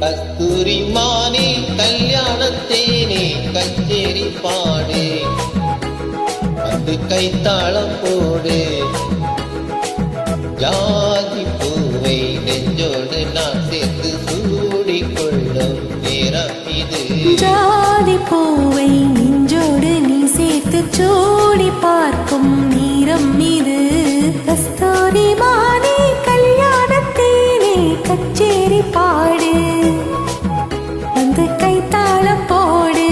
கஸ்தூரி மானே கல்யாணத்தேனே கச்சேரி பாடு வந்து கைத்தாளம் போடு ஜாதி பூவை நெஞ்சோடு நான் சேர்த்து சூடிக்கொள்ளும் நேரம் இது ஜாதி பூவை நெஞ்சோடு நீ சேர்த்து சூடி பார்க்கும் நேரம் இது கஸ்தூரி மானே கல்யாணத்தேனே கச்சேரி பாடு வந்து கைத்தாளம் போடு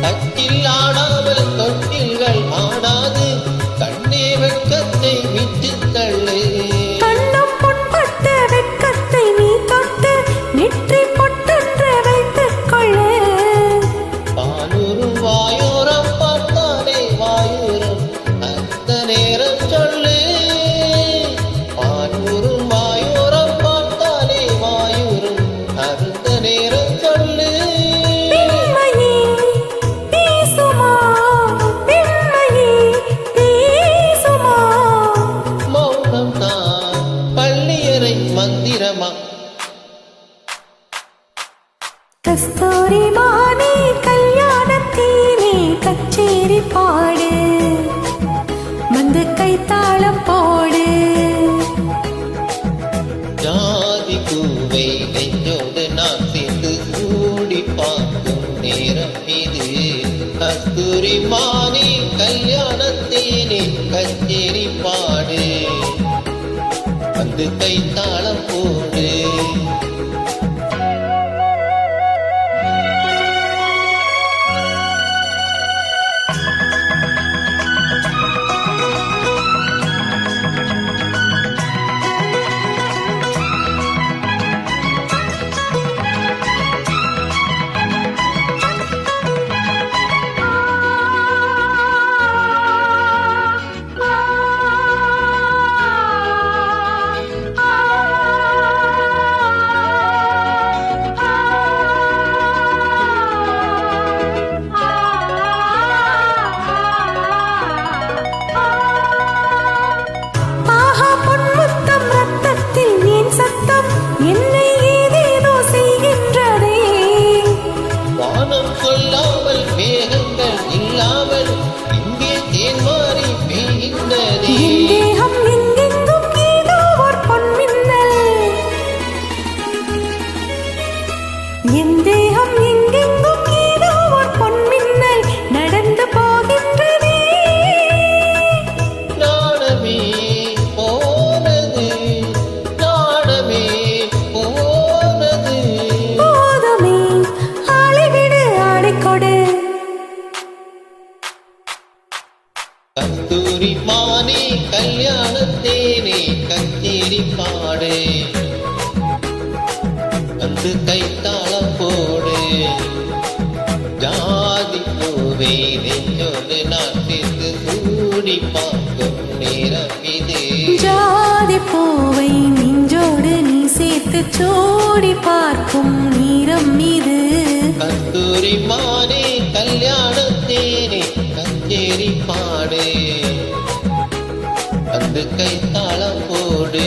தட்டில் ஆடாமல் தொட்டில்கள் ஆடாது கண்ணே வெட்கத்தை விட்டு தள்ளு கண்ணம் பொன்பட்ட வெட்கத்தை நீ தொட்டு நெற்றி பொட்டென்று வைத்துக் கொள்ளு பாலூரும் வாயோரம் பார்த்தாலே வாயூரம் அந்த நேரம் சொல்லு பாலூரும் வாயோரம் பார்த்தாலே வாயூரம் அந்த நேரம் சொல்லு மந்திரமா கஸ்தூரி மானே கல்யாணத்தேனே கச்சேரி பாடு வந்து கைத்தாளம் போடு ஜாதி பூவை நெஞ்சோடு நான் சேர்த்து சூடி பார்க்கும் நேரம் இது கஸ்தூரி மானே கல்யாணத்தேனே கச்சேரி பாடு வந்து கைத்தாளம் போடு என்னை ஏதேதோ செய்கின்றதே வானம் சொல்லாமல் மேகங்கள் இல்லாமல் இங்கே தேன் மாறி பெய்கின்றதே என் தேகம் எங்கெங்கும் ஏதோ ஒரு பொன்மின்னல் என் தேகம் எங்கெங்கும் ஏதோ ஒரு பொன்மின்னல் நடந்து போகின்றதே நாடமே போனது நாடமே போனது போதுமே ஆளைவிடு ஆடிக்கொடு கஸ்தூரி மானே கல்யாணத்தேனே கச்சேரி பாடு வந்து கைத்தாளம் போடு ஜாதி பூவை நெஞ்சோடு நான் சேர்த்து சூடி பார்க்கும் நேரம் இது ஜாதி பூவை நெஞ்சோடு நீ சேர்த்து சூடி பார்க்கும் நேரம் இது கஸ்தூரி மானே கல்யாணத்தேனே கச்சேரி பாடு வந்து கைத்தாளம் போடு